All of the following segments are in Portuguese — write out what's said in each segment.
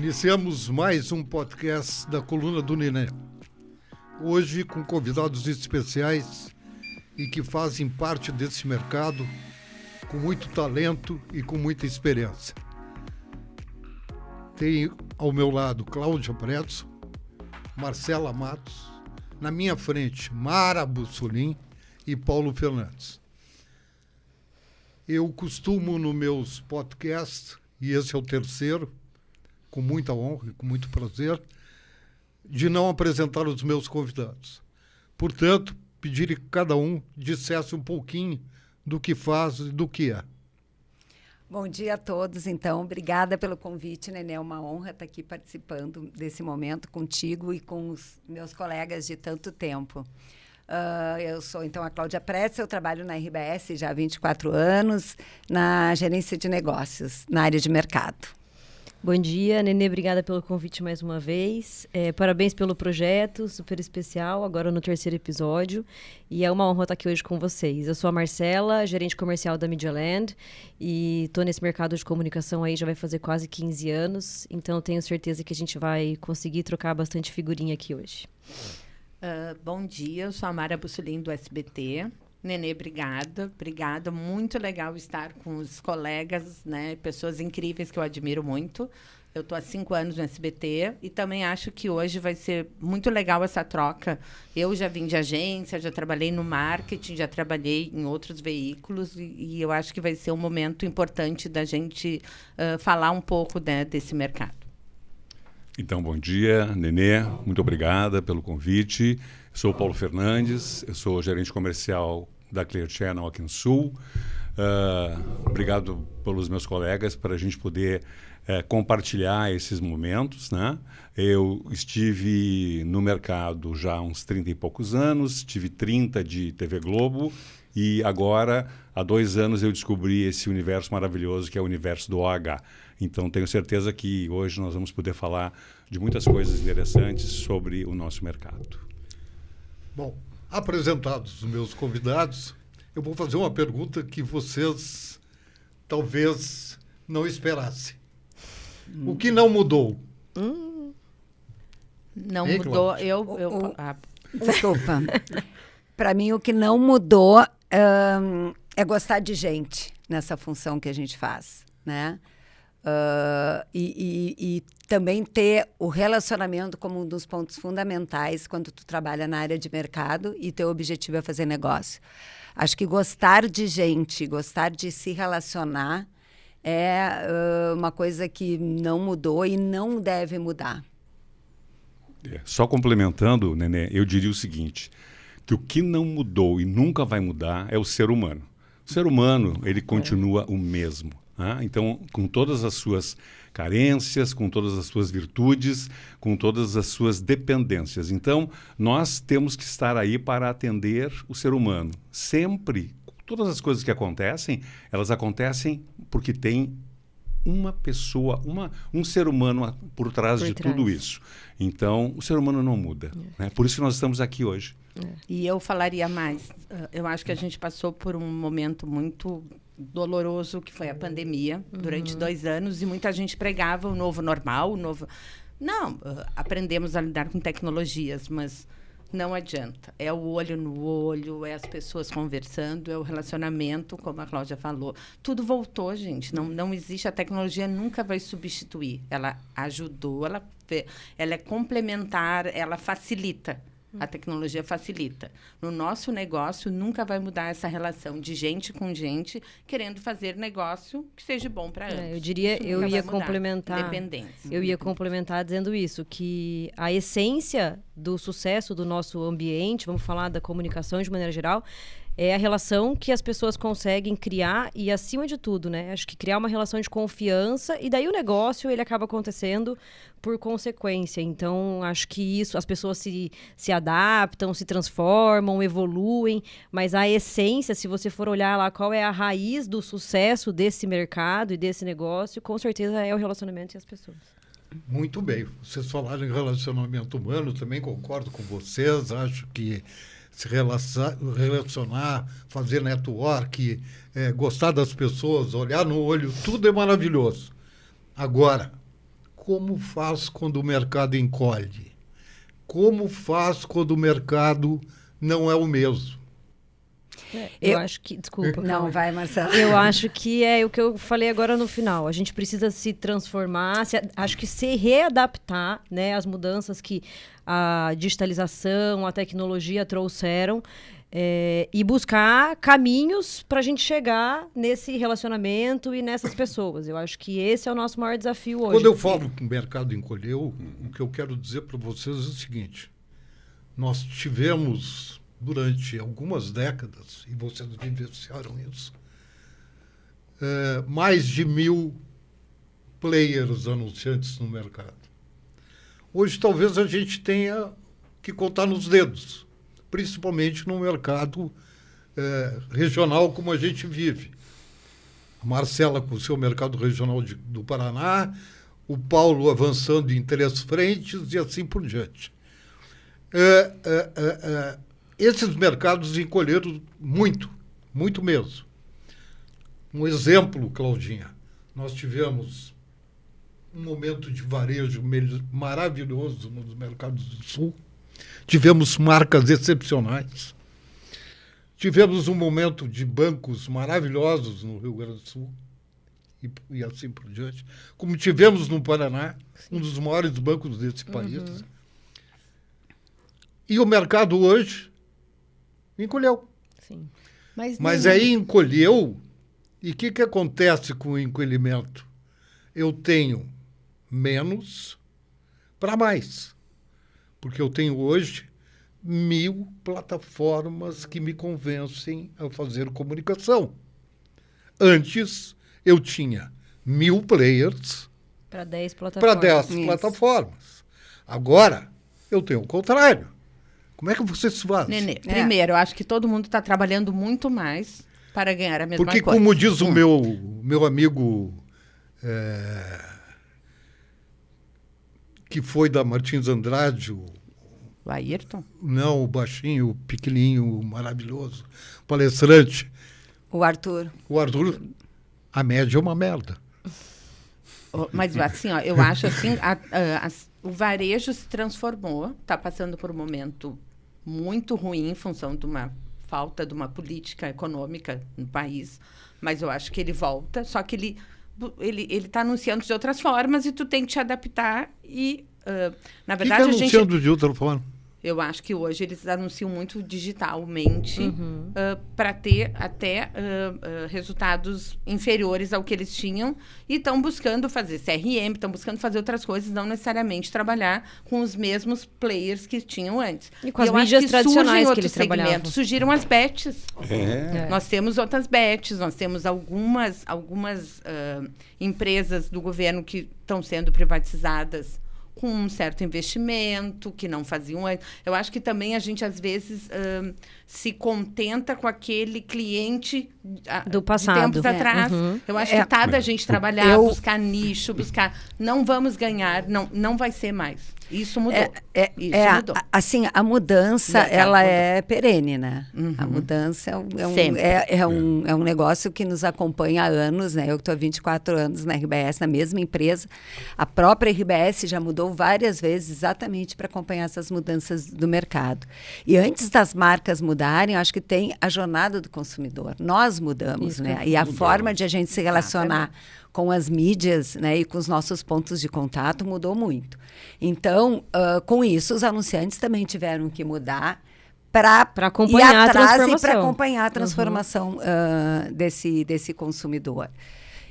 Iniciamos mais um podcast da Coluna do Nenê. Hoje com convidados especiais e que fazem parte desse mercado com muito talento e com muita experiência. Tenho ao meu lado Cláudia Pretzel, Marcela Matos, na minha frente Mara Bussolin e Paulo Fernandes. Eu costumo nos meus podcasts, e esse é o terceiro, com muita honra e com muito prazer, de não apresentar os meus convidados. Portanto, pedir que cada um dissesse um pouquinho do que faz e do que é. Bom dia a todos, então. Obrigada pelo convite, Nenê. É uma honra estar aqui participando desse momento contigo e com os meus colegas de tanto tempo. Eu sou, então, a Cláudia Pretzel, eu trabalho na RBS já há 24 anos, na gerência de negócios, na área de mercado. Bom dia, Nenê, obrigada pelo convite mais uma vez. Parabéns pelo projeto, super especial, agora no terceiro episódio. E é uma honra estar aqui hoje com vocês. Eu sou a Marcela, gerente comercial da Medialand, e estou nesse mercado de comunicação aí já vai fazer quase 15 anos, então tenho certeza que a gente vai conseguir trocar bastante figurinha aqui hoje. Bom dia, eu sou a Mara Bussolin do SBT. Nenê, obrigada. Muito legal estar com os colegas, né, pessoas incríveis que eu admiro muito. Eu estou há 5 anos no SBT e também acho que hoje vai ser muito legal essa troca. Eu já vim de agência, já trabalhei no marketing, já trabalhei em outros veículos e eu acho que vai ser um momento importante da gente falar um pouco, né, desse mercado. Então, bom dia, Nenê, muito obrigada pelo convite. Eu sou o Paulo Fernandes, eu sou gerente comercial da Clear Channel aqui no Sul. Obrigado pelos meus colegas para a gente poder compartilhar esses momentos, né? Eu estive no mercado já há uns 30 e poucos anos, tive 30 de TV Globo e agora, há 2 anos, eu descobri esse universo maravilhoso que é o universo do OH. Então, tenho certeza que hoje nós vamos poder falar de muitas coisas interessantes sobre o nosso mercado. Bom, apresentados os meus convidados, eu vou fazer uma pergunta que vocês talvez não esperassem. O que não mudou? Não mudou. Desculpa. Para mim, o que não mudou é gostar de gente nessa função que a gente faz, né? E também ter o relacionamento como um dos pontos fundamentais quando tu trabalha na área de mercado e teu objetivo é fazer negócio. Acho que gostar de gente, gostar de se relacionar é uma coisa que não mudou e não deve mudar. Só complementando, Nenê, eu diria o seguinte, que o que não mudou e nunca vai mudar é o ser humano. O ser humano, ele continua o mesmo. Então, com todas as suas carências, com todas as suas virtudes, com todas as suas dependências. Então, nós temos que estar aí para atender o ser humano. Sempre, todas as coisas que acontecem, elas acontecem porque tem uma pessoa, um ser humano por trás de tudo isso. Então, o ser humano não muda. Né? Por isso que nós estamos aqui hoje. E eu falaria mais. Eu acho que a gente passou por um momento muito doloroso, que foi a pandemia, durante 2 anos, e muita gente pregava o novo normal, Não, aprendemos a lidar com tecnologias, mas não adianta. É o olho no olho, é as pessoas conversando, é o relacionamento, como a Cláudia falou. Tudo voltou, gente. Não existe, a tecnologia nunca vai substituir. Ela ajudou, ela é complementar, ela facilita. A tecnologia facilita. No nosso negócio, nunca vai mudar essa relação de gente com gente querendo fazer negócio que seja bom para ambos. Eu ia complementar. Independência. Eu ia complementar dizendo isso, que a essência do sucesso do nosso ambiente, vamos falar da comunicação de maneira geral, é a relação que as pessoas conseguem criar e, acima de tudo, né? Acho que criar uma relação de confiança e daí o negócio, ele acaba acontecendo por consequência. Então, acho que isso, as pessoas se adaptam, se transformam, evoluem, mas a essência, se você for olhar lá qual é a raiz do sucesso desse mercado e desse negócio, com certeza é o relacionamento e as pessoas. Muito bem. Vocês falaram em relacionamento humano, também concordo com vocês, acho que se relacionar, fazer network, gostar das pessoas, olhar no olho, tudo é maravilhoso. Agora, como faz quando o mercado encolhe? Como faz quando o mercado não é o mesmo? Eu acho que... Desculpa. Não, vai, Marcela. Eu acho que é o que eu falei agora no final. A gente precisa se transformar, acho que se readaptar, né, às mudanças que a digitalização, a tecnologia trouxeram, e buscar caminhos para a gente chegar nesse relacionamento e nessas pessoas. Eu acho que esse é o nosso maior desafio hoje. Quando eu falo que o mercado encolheu, o que eu quero dizer para vocês é o seguinte: nós tivemos, durante algumas décadas, e vocês vivenciaram isso, mais de 1.000 players anunciantes no mercado. Hoje, talvez a gente tenha que contar nos dedos, principalmente no mercado regional como a gente vive. A Marcela com o seu mercado regional do Paraná, o Paulo avançando em 3 frentes e assim por diante. Esses mercados encolheram muito, muito mesmo. Um exemplo, Claudinha, nós tivemos um momento de varejo maravilhoso nos mercados do Sul, tivemos marcas excepcionais, tivemos um momento de bancos maravilhosos no Rio Grande do Sul, e assim por diante, como tivemos no Paraná, um dos maiores bancos desse país. E o mercado hoje encolheu. Sim. Mas aí encolheu, e o que acontece com o encolhimento? Eu tenho menos para mais. Porque eu tenho hoje 1.000 plataformas que me convencem a fazer comunicação. Antes, eu tinha 1.000 players para 10 para plataformas. 10 plataformas. Agora, eu tenho o contrário. Como é que vocês fazem? Nenê, primeiro, eu acho que todo mundo está trabalhando muito mais para ganhar a mesma Porque, coisa. como diz o meu amigo que foi da Martins Andrade, O Ayrton? não, o baixinho, o pequenininho, o maravilhoso, palestrante, O Arthur. a média é uma merda. Mas assim, ó, eu acho assim, o varejo se transformou, está passando por um momento muito ruim em função de uma falta de uma política econômica no país, mas eu acho que ele volta, só que ele está anunciando de outras formas e tu tem que te adaptar e, na verdade, a gente... anunciando de outra forma? Eu acho que hoje eles anunciam muito digitalmente para ter até resultados inferiores ao que eles tinham e estão buscando fazer CRM, estão buscando fazer outras coisas, não necessariamente trabalhar com os mesmos players que tinham antes. E com as mídias tradicionais que eles trabalhavam. Surgiram as bets. Nós temos outras bets, nós temos algumas empresas do governo que estão sendo privatizadas com um certo investimento, que não faziam antes. Eu acho que também a gente, às vezes, se contenta com aquele cliente do passado. De tempos atrás. Eu acho que está da gente trabalhar, buscar nicho, buscar... Não vamos ganhar, não vai ser mais. Isso mudou. Mudou. Assim, a mudança, ela é perene, né? A mudança é um negócio que nos acompanha há anos, né? Eu estou há 24 anos na RBS, na mesma empresa. A própria RBS já mudou várias vezes exatamente para acompanhar essas mudanças do mercado. E antes das marcas mudarem, eu acho que tem a jornada do consumidor. Nós mudamos, né? E a forma de a gente se relacionar com as mídias, né, e com os nossos pontos de contato mudou muito. Então, com isso, os anunciantes também tiveram que mudar para acompanhar a transformação. E para acompanhar a transformação desse consumidor.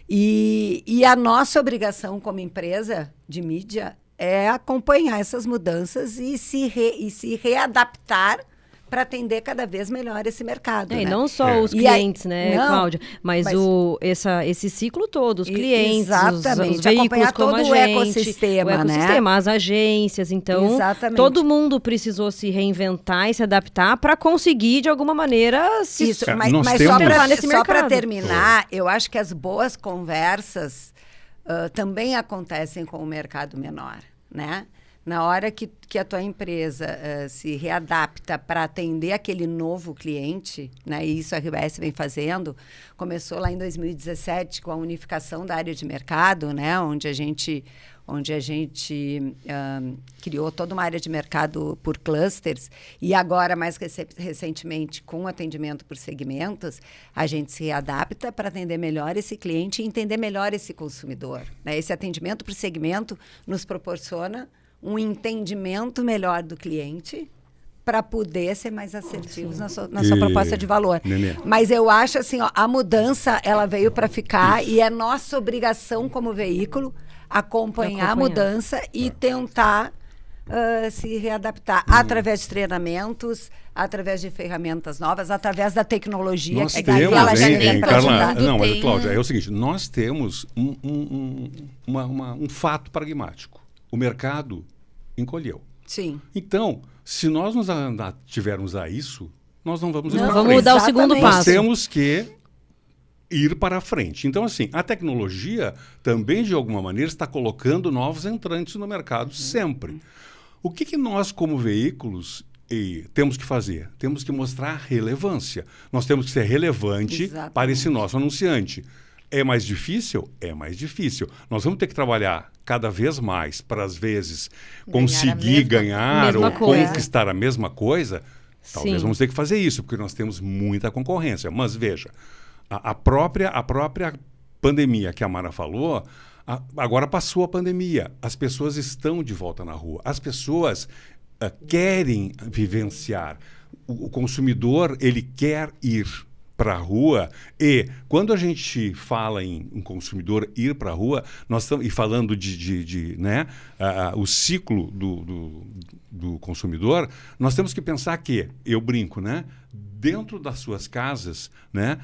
E a nossa obrigação como empresa de mídia é acompanhar essas mudanças e se readaptar para atender cada vez melhor esse mercado. E não só os clientes, né, Cláudia? Mas esse ciclo todo, os clientes, os veículos como a gente, o ecossistema, né? As agências. Então, todo mundo precisou se reinventar e se adaptar para conseguir, de alguma maneira, mas só para terminar, eu acho que as boas conversas também acontecem com o mercado menor, né? Na hora que a tua empresa se readapta para atender aquele novo cliente, né, e isso a RBS vem fazendo, começou lá em 2017 com a unificação da área de mercado, né, onde a gente onde a gente criou toda uma área de mercado por clusters e agora, mais recentemente, com atendimento por segmentos, a gente se adapta para atender melhor esse cliente e entender melhor esse consumidor, né? Esse atendimento por segmento nos proporciona um entendimento melhor do cliente para poder ser mais assertivos na sua proposta de valor. Nenê. Mas eu acho assim, ó, a mudança ela veio para ficar e é nossa obrigação como veículo acompanhar a mudança e tentar se readaptar através de treinamentos, através de ferramentas novas, através da tecnologia. Nós que temos, ela já vem para Carla, ajudar. não, mas Cláudia, é o seguinte, nós temos um fato pragmático. O mercado encolheu. Sim. Então, se nós nos tivermos a isso, nós não vamos ir Não, para vamos frente. dar o segundo Exatamente. Nós passo. temos que ir para frente. Então, assim, a tecnologia também, de alguma maneira, está colocando novos entrantes no mercado sempre. O que nós, como veículos, temos que fazer? Temos que mostrar relevância. Nós temos que ser relevante Exatamente. para esse nosso anunciante. É mais difícil? É mais difícil. Nós vamos ter que trabalhar cada vez mais para, às vezes, conseguir ganhar mesma ou coisa. conquistar a mesma coisa. Talvez Sim. vamos ter que fazer isso, porque nós temos muita concorrência. Mas veja, a própria pandemia que a Mara falou, agora passou a pandemia. As pessoas estão de volta na rua. As pessoas querem vivenciar. O consumidor, ele quer ir para a rua, e quando a gente fala em consumidor ir para a rua, nós estamos falando de o ciclo do consumidor, nós temos que pensar que, eu brinco, né? Dentro das suas casas, né?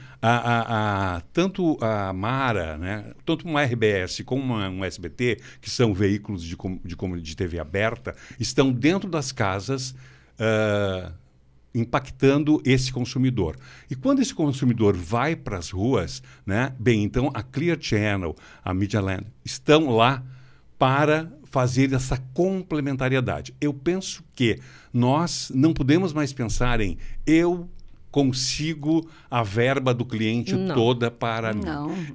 Tanto a Mara, né? Tanto uma RBS como um SBT, que são veículos de TV aberta, estão dentro das casas impactando esse consumidor. E quando esse consumidor vai para as ruas, né? Bem, então a Clear Channel, a Media Land, estão lá para fazer essa complementariedade. Eu penso que nós não podemos mais pensar em eu consigo a verba do cliente toda para mim.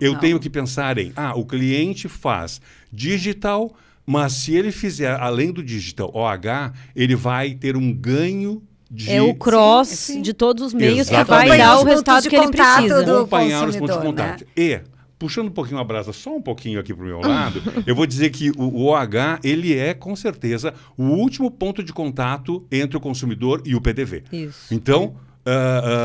Eu tenho que pensar em, o cliente faz digital, mas se ele fizer, além do digital OH, ele vai ter um ganho É o cross de todos os meios que Exatamente. vai dar o Acompanhar os resultado pontos que ele de contato precisa. do Acompanhar os pontos de consumidor, contato. E, puxando um pouquinho a brasa, só um pouquinho aqui para o meu lado, eu vou dizer que o OH, ele é, com certeza, o último ponto de contato entre o consumidor e o PDV. Isso. Então...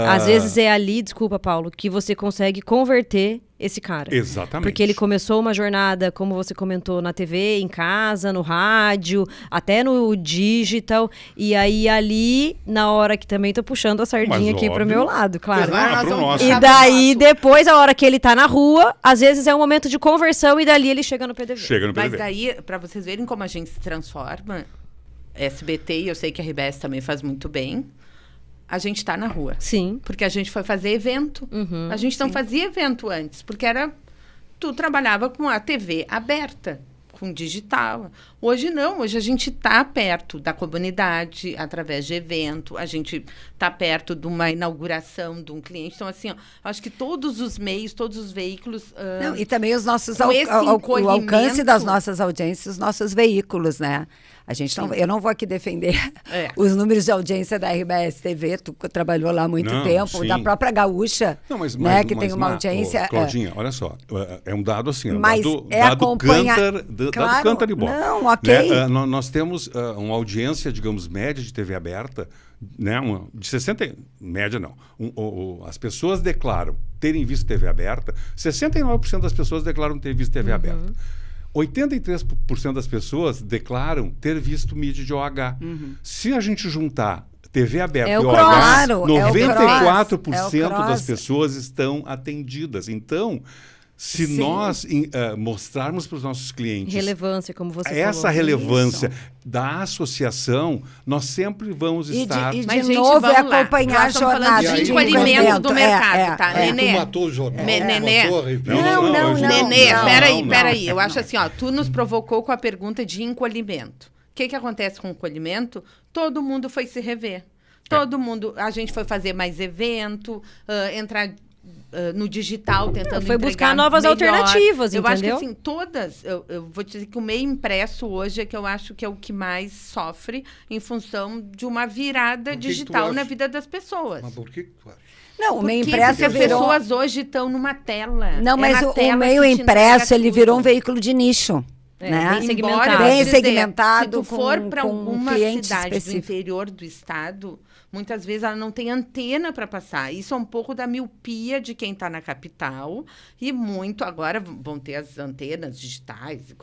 Às vezes é ali, desculpa, Paulo, que você consegue converter esse cara. Exatamente. Porque ele começou uma jornada, como você comentou, na TV, em casa, no rádio, até no digital. E aí ali, na hora que também tô puxando a sardinha aqui pro meu lado, claro. Agora nós vamos E puxar daí, pro nosso. depois, a hora que ele tá na rua, às vezes é um momento de conversão e dali ele chega no PDV. Chega no PDV. Mas daí, para vocês verem como a gente se transforma, SBT, e eu sei que a RBS também faz muito bem, a gente está na rua. Sim. Porque a gente foi fazer evento. Uhum, a gente não fazia evento antes, porque tu trabalhava com a TV aberta, com digital. Hoje não, hoje a gente está perto da comunidade, através de evento, a gente está perto de uma inauguração de um cliente. Então, assim, acho que todos os meios, todos os veículos... Não, e também os nossos com esse o encolhimento- alcance das nossas audiências, os nossos veículos, né? A gente não, eu não vou aqui defender os números de audiência da RBS TV, tu trabalhou lá há muito Não, tempo, sim. da própria Gaúcha, Não, mas, né, mas, que tem uma audiência... Claudinha, olha só, é um dado assim, Mas dado acompanhar... dado Claro, Cantar e Bola. não, ok. Né? Nós temos uma audiência, digamos, média de TV aberta, né, de 60... Média não. As pessoas declaram terem visto TV aberta, 69% das pessoas declaram ter visto TV aberta. 83% das pessoas declaram ter visto mídia de OH. Se a gente juntar TV aberta É o e cross. OH, Claro, é o 94% cross, é o das cross. pessoas estão atendidas. Então, se Sim. nós mostrarmos para os nossos clientes Relevância, como você essa falou. relevância da associação, nós sempre vamos estar... E de Mas, gente, novo, é vamos lá. acompanhar a Nós estamos jornada falando de de encolhimento do mercado, tá? Tu Nenê. matou o jornal. Nenê. matou a revista. Não. Nenê, não, peraí. Eu acho assim, tu nos provocou com a pergunta de encolhimento. O que acontece com o encolhimento? Todo mundo foi se rever. Todo mundo... A gente foi fazer mais evento, entrar no digital, tentando Foi buscar entregar novas melhor. alternativas, eu acho que entendeu? assim, todas, eu vou te dizer que o meio impresso hoje é que eu acho que é o que mais sofre em função de uma virada Por que tu digital na acha? vida das pessoas. Mas por que tu acha? Não, o meio Porque impresso as virou... pessoas hoje estão numa tela. Não, É mas na o tela meio que te impresso, entrega ele tudo. virou um veículo de nicho. Né? bem segmentado. Embora, Bem eu vou dizer, segmentado, se tu for com- para com alguma cliente cidade específico. do interior do estado, muitas vezes ela não tem antena para passar. Isso é um pouco da miopia de quem está na capital e muito agora vão ter as antenas digitais.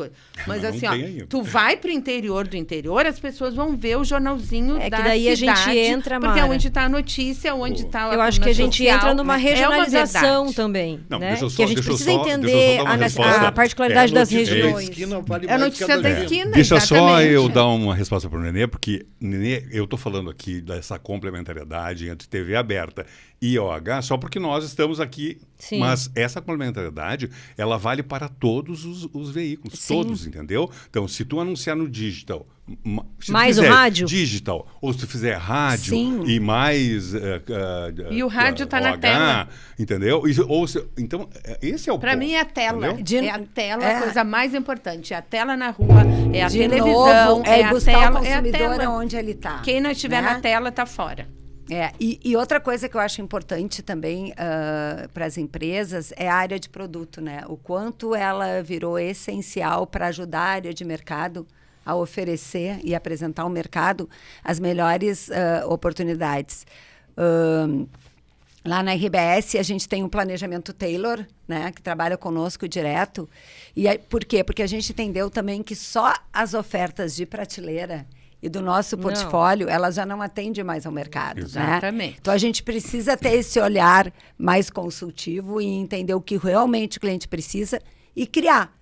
Mas não assim, tem ó, ainda. tu vai para o interior do interior, as pessoas vão ver o jornalzinho É que da daí a gente cidade, entra, porque é Mara. onde está a notícia, onde está Eu acho que a gente entra numa regionalização verdade. também, Não, né? deixa eu que só- a gente deixa eu precisa só- deixa eu só entender dar uma a resposta. particularidade das Notícia da regiões. esquina vale É a mais notícia que a da esquina. esquina. Deixa só exatamente. eu dar uma resposta para o Nenê, porque, Nenê, eu estou falando aqui dessa complementariedade entre TV aberta e OH só porque nós estamos aqui. Sim. Mas essa complementariedade, ela vale para todos os veículos, Sim. todos, entendeu? Então, se tu anunciar no digital, se tu Mais o fizer rádio? digital, ou se tu fizer rádio Sim. e mais... E o rádio tá na OH, tela. entendeu? Então, esse é o Para ponto, mim é a tela. entendeu? De- É a tela é. a coisa mais importante. É a tela na rua, é a De televisão, novo, é a buscar tela, o é a consumidor tela. onde ele está. Quem não estiver na tela tá fora. E outra coisa que eu acho importante também para as empresas é a área de produto, né? O quanto ela virou essencial para ajudar a área de mercado a oferecer e apresentar ao mercado as melhores oportunidades. Lá na RBS, a gente tem um planejamento Taylor, né, que trabalha conosco direto. E aí, por quê? Porque a gente entendeu também que só as ofertas de prateleira e do nosso Não. portfólio, elas já não atendem mais ao mercado. Né? Exatamente. Então, a gente precisa ter esse olhar mais consultivo e entender o que realmente o cliente precisa e criar.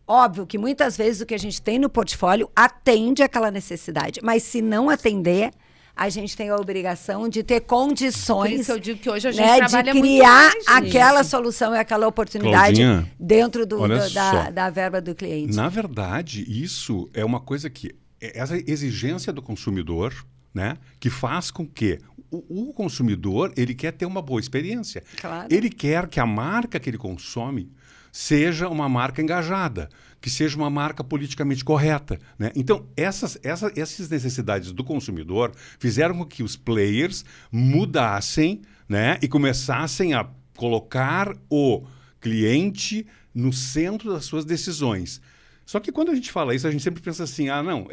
Óbvio que muitas vezes o que a gente tem no portfólio atende aquela necessidade, mas se não atender, a gente tem a obrigação de ter Por condições, isso eu digo que hoje a gente né, de trabalha muito criar mais aquela nisso. solução e aquela oportunidade Claudinha, dentro olha só. da verba do cliente. Na verdade, isso é uma coisa que... Essa exigência do consumidor, né, que faz com que o consumidor, ele quer ter uma boa experiência. Claro. Ele quer que a marca que ele consome seja uma marca engajada, que seja uma marca politicamente correta, né? Então, essas necessidades do consumidor fizeram com que os players mudassem, né, e começassem a colocar o cliente no centro das suas decisões. Só que quando a gente fala isso, a gente sempre pensa assim, não,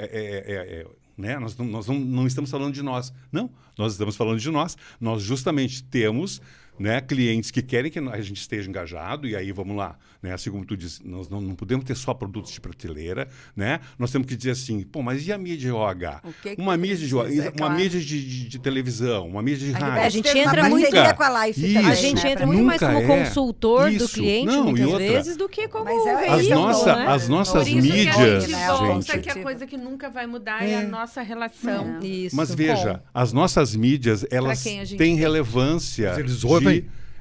né? Nós não estamos falando de nós. Não, nós estamos falando de nós. Nós justamente temos, né, clientes que querem que a gente esteja engajado, e aí vamos lá, né? Assim como tu disse, nós não podemos ter só produtos de prateleira, né? Nós temos que dizer assim, pô, mas e a mídia OH? O que que Uma mídia de precisa, uma claro. mídia de televisão, uma mídia de A rádio. RBS A gente fez uma entra muito- parceria com a Life Isso. também, A gente né, entra pra- muito mais Nunca como é. consultor do Isso. cliente, Não, e muitas outra. vezes, do que como Mas é veículo, isso, As nossas Por isso que mídias, a gente né, volta gente. que a coisa que nunca vai mudar é a nossa relação. Isso. Mas veja, as nossas mídias, elas quem a gente têm quer. relevância. Mas eles ouvem?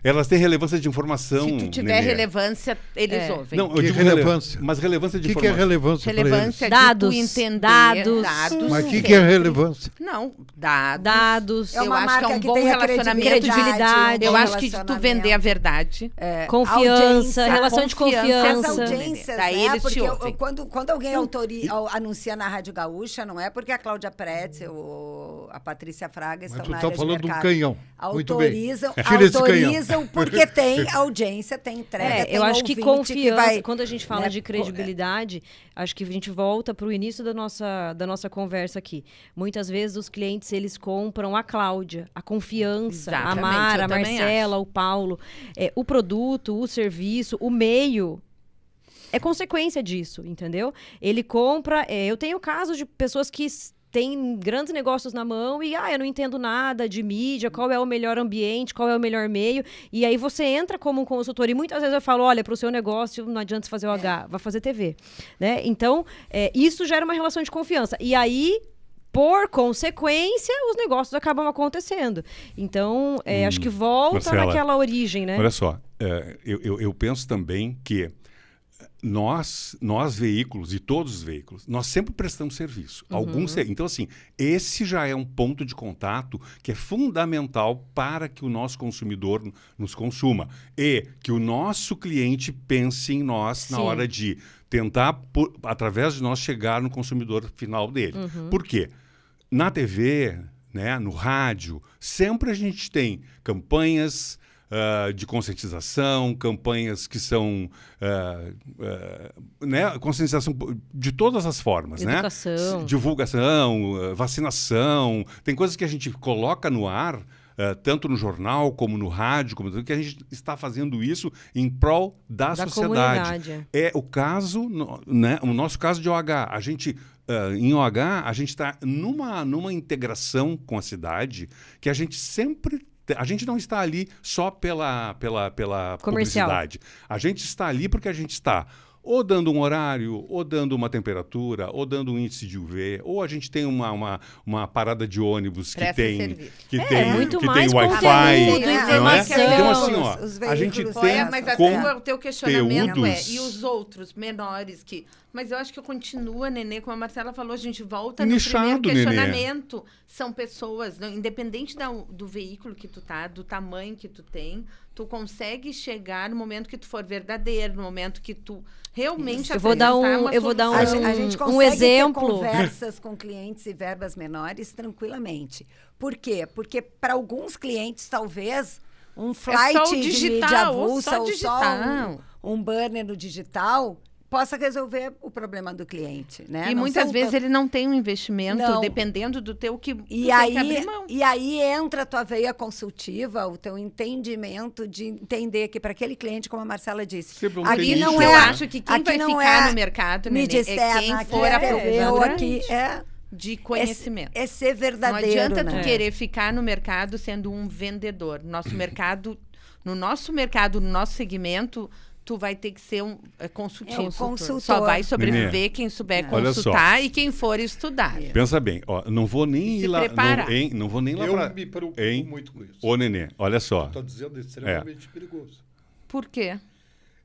Elas têm relevância de informação. Se tu tiver Nenê. relevância, eles ouvem. Não, eu Que digo relevância? Mas relevância de O que é informação. relevância para relevância Dados, de tu entender dados. Mas o que é sempre. relevância? Não, dados. Dados, É uma eu acho que é marca um que bom tem a relacionamento. credibilidade, Eu bom acho que de tu vender a verdade. confiança, audiência, relação de confiança. As confiança. audiências, Daí né? eles te Porque ouvem. quando alguém anuncia na Rádio Gaúcha, não é porque a Cláudia Pretzel ou a Patrícia Fraga estão Mas tu na tá área de falando de um mercado. canhão. Muito bem. Autorizam, Tira esse canhão. autorizam porque tem audiência, tem entrega, tem Eu acho que ouvinte confiança, vai, quando a gente fala né, de credibilidade, acho que a gente volta para o início da nossa conversa aqui. Muitas vezes os clientes, eles compram a Cláudia, a confiança, Exatamente, a Mara, eu a também Marcela, o Paulo. O produto, o serviço, o meio é consequência disso, entendeu? Ele compra... eu tenho casos de pessoas que tem grandes negócios na mão e, eu não entendo nada de mídia, qual é o melhor ambiente, qual é o melhor meio. E aí você entra como um consultor e muitas vezes eu falo, olha, para o seu negócio não adianta você fazer o H, vai fazer TV. Né? Então, isso gera uma relação de confiança. E aí, por consequência, os negócios acabam acontecendo. Então, acho que volta Marcela, naquela origem, né? Olha só, eu penso também que nós veículos, e todos os veículos, nós sempre prestamos serviço. Então, assim, esse já é um ponto de contato que é fundamental para que o nosso consumidor nos consuma. E que o nosso cliente pense em nós na hora de tentar, através de nós, chegar no consumidor final dele. Por quê? Na TV, né, no rádio, sempre a gente tem campanhas de conscientização, campanhas que são né, conscientização de todas as formas, Educação. né? Divulgação, vacinação, tem coisas que a gente coloca no ar, tanto no jornal como no rádio, que a gente está fazendo isso em prol da sociedade. Comunidade. É o caso, né, o nosso caso de OH. A gente em OH a gente está numa integração com a cidade que a gente sempre a gente não está ali só pela publicidade. A gente está ali porque a gente está ou dando um horário, ou dando uma temperatura, ou dando um índice de UV, ou a gente tem uma parada de ônibus que tem muito que mais tem Wi-Fi. conteúdo, informação. Então, assim, ó, Os a gente veículos tem mas essa- o teu questionamento conteúdos. e os outros menores que... Mas eu acho que continua, Nenê, como a Marcela falou, a gente volta Nichado, no primeiro Nenê. questionamento. São pessoas, independente do veículo que tu tá, do tamanho que tu tem, tu consegue chegar no momento que tu for verdadeiro, no momento que tu realmente Eu vou dar apresentar uma A solução. gente um consegue exemplo. ter conversas com clientes e verbas menores tranquilamente. Por quê? Porque para alguns clientes, talvez, um flight só o de digital, mídia ou avulsa só ou digital. só um banner no digital possa resolver o problema do cliente, né? E Não muitas são vezes tão- ele não tem um investimento, Não. dependendo do teu que tu E tem aí, que abrir mão. e aí entra a tua veia consultiva, o teu entendimento de entender que para aquele cliente, como a Marcela disse, Sempre um aqui nicho, não né? é... Eu acho que quem aqui vai não ficar é no mercado, mídia Nenê, é externa, quem aqui for é aproveitar TV, ou aqui é... de conhecimento. É ser Não verdadeiro, adianta né? tu querer ficar no mercado sendo um vendedor. No nosso mercado, no nosso segmento, tu vai ter que ser um consultivo. É um consultor. Só vai sobreviver Nenê, quem souber olha consultar e quem for estudar. Pensa bem, ó, não vou nem Se ir lá, preparar. não vou nem lá Eu pra... me preocupo Hein? muito com isso. Ô, Nenê, olha só. Estou dizendo extremamente perigoso. Por quê?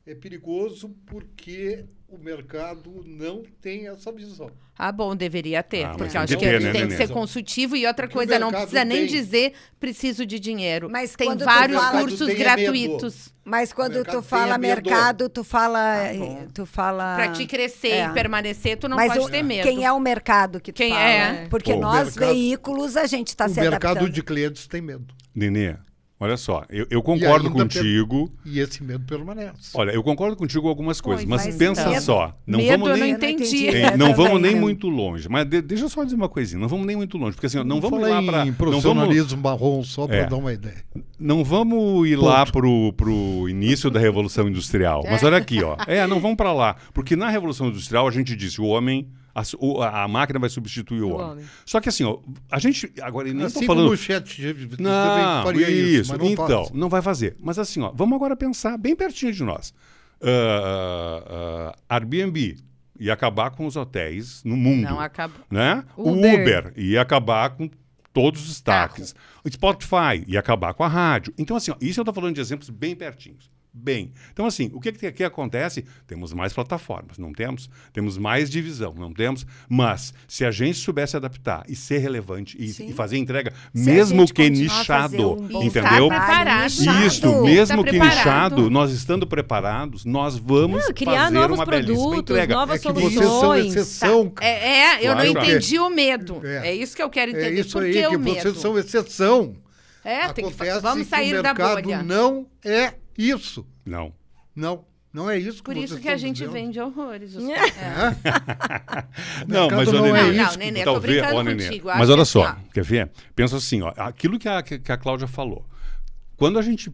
É perigoso porque o mercado não tem essa visão. Ah, bom, deveria ter. Ah, mas porque tem eu acho que que ter, tu né, tem que Nenê? ser consultivo e outra Porque coisa, o não mercado precisa nem tem. dizer preciso de dinheiro. Mas Tem quando tu vários fala- cursos O mercado tem gratuitos. Mas quando mercado tu tem fala a medo. mercado, tu fala... bom. tu fala... Para te crescer É. e permanecer, tu não Mas pode o- ter medo. quem é o mercado que tu Quem fala? é? Porque Pô, o nós, mercado- veículos, a gente está o se mercado adaptando. de clientes tem medo. Nenê, olha só, eu concordo ainda contigo. E esse medo permanece. Olha, eu concordo contigo com algumas coisas, Pois, mas mas pensa medo- só. Não medo vamos eu não nem... entendi. Hein, É, não vamos também, nem né? muito longe. Mas deixa eu só dizer uma coisinha. Não vamos nem muito longe. Porque assim, ó, não vamos ir falar lá para... em Não vamos, profissionalismo marrom, só para É. dar uma ideia. não vamos ir lá pro início da Revolução Industrial. Mas olha aqui, ó. Não vamos para lá. Porque na Revolução Industrial a gente disse o homem... A máquina vai substituir o homem. Só que assim, ó, a gente... Agora, eu nem Assim tô falando... como o chat também Não, faria isso. mas não Então, faz. não vai fazer. Mas assim, ó, vamos agora pensar bem pertinho de nós. Airbnb ia acabar com os hotéis no mundo. Não acaba. Né? O Uber. Uber ia acabar com todos os destaques. O Spotify ia acabar com a rádio. Então, assim, ó, isso eu estou falando de exemplos bem pertinhos. Bem. Então, assim, o que acontece? Temos mais plataformas, não temos? Temos mais divisão, não temos? Mas, se a gente soubesse adaptar e ser relevante Sim. e fazer entrega, Se a mesmo gente que continuar a fazer nichado, um bom entendeu? trabalho, nichado. Isso, mesmo Tá que preparado. nichado, nós estando preparados, nós vamos criar fazer novos uma belíssima produtos, entrega. novas É que vocês são soluções. exceção, cara. Eu não Claro. entendi o medo. É. É isso que eu quero É entender. isso Por aí, que que o medo? vocês são exceção. Vamos Acontece sair que o da mercado bolha. não é isso. Não. Não é isso que Por vocês isso que a estão gente dizendo. vende horrores. Não, mercado mas, ô, não Nenê, é Não, isso. Nenê, tô talvez, brincando ó, Nenê, contigo. mas Acho olha que só, assim, ó, quer ver? Pensa assim, ó, aquilo que a Cláudia falou. Quando a gente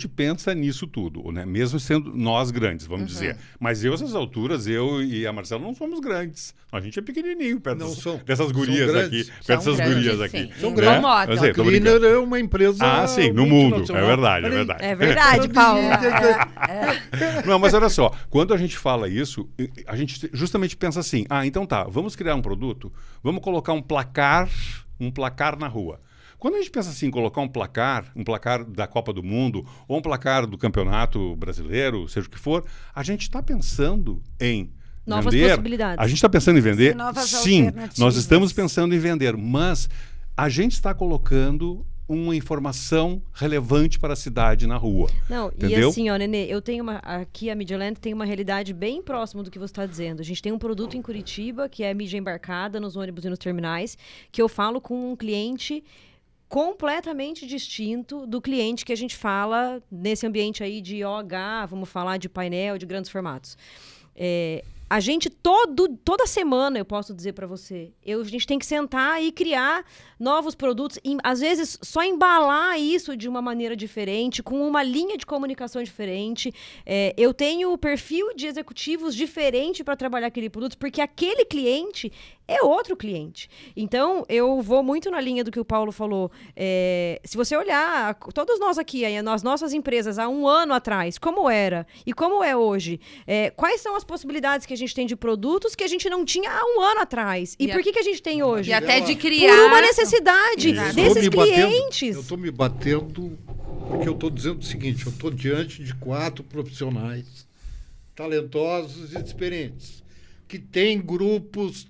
pensa nisso tudo, né? Mesmo sendo nós grandes, vamos dizer. Mas essas alturas, eu e a Marcela não somos grandes. A gente é pequenininho perto Não são. dessas São gurias grandes. aqui. Perto São dessas grandes, gurias sim. aqui. São né? grandes. Eu sei, tô Cleaner brincando. é uma empresa Ah, sim, no mundo. É multinacional. verdade, é Olha aí. verdade. É verdade, Paulo. Não, mas olha só, quando a gente fala isso, a gente justamente pensa assim, então tá, vamos criar um produto, vamos colocar um placar na rua. Quando a gente pensa assim, em colocar um placar da Copa do Mundo, ou um placar do Campeonato Brasileiro, seja o que for, a gente está pensando em Novas vender. possibilidades. A gente está pensando em vender? Novas Sim, alternativas. nós estamos pensando em vender, mas a gente está colocando uma informação relevante para a cidade na rua. Não, entendeu? E assim, ó, Nenê, eu tenho aqui a Media Land tem uma realidade bem próxima do que você está dizendo. A gente tem um produto em Curitiba, que é a mídia embarcada nos ônibus e nos terminais, que eu falo com um cliente completamente distinto do cliente que a gente fala nesse ambiente aí de OH, vamos falar de painel, de grandes formatos. A gente, toda semana, eu posso dizer para você, a gente tem que sentar e criar novos produtos, às vezes só embalar isso de uma maneira diferente, com uma linha de comunicação diferente. Eu tenho o perfil de executivos diferente para trabalhar aquele produto, porque aquele cliente é outro cliente. Então, eu vou muito na linha do que o Paulo falou. Se você olhar, todos nós aqui, as nossas empresas, há um ano atrás, como era e como é hoje, quais são as possibilidades que a gente tem de produtos que a gente não tinha há um ano atrás? E por que a gente tem hoje? E até de criar... Por uma necessidade desses clientes. Eu estou me batendo porque eu estou dizendo o seguinte, eu estou diante de 4 profissionais talentosos e experientes, que têm grupos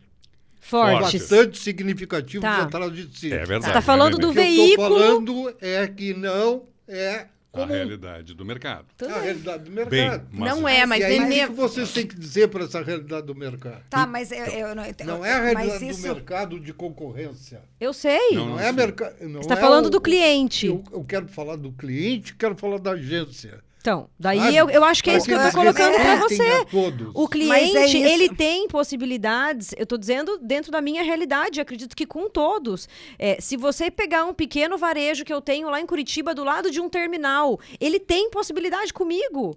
Fortes. bastante significativos Tá. atrás de si. É verdade. Você está falando do O que eu veículo. estou falando é que não é A comum. realidade do mercado. A realidade do Bem, mercado. mas Não é, mas e aí, Nenê... o que vocês têm que dizer para essa realidade do mercado? Tá, mas eu não entendo. Não é a mas realidade isso... do mercado de concorrência. Eu sei. Não, Não é mercado. Você está falando do cliente. Eu quero falar do cliente, quero falar da agência. Então, daí Sabe? eu acho que é isso que eu estou colocando para respeitem você. a todos. O Mas cliente, é isso. ele tem possibilidades, eu estou dizendo dentro da minha realidade, acredito que com todos. Se você pegar um pequeno varejo que eu tenho lá em Curitiba, do lado de um terminal, ele tem possibilidade comigo.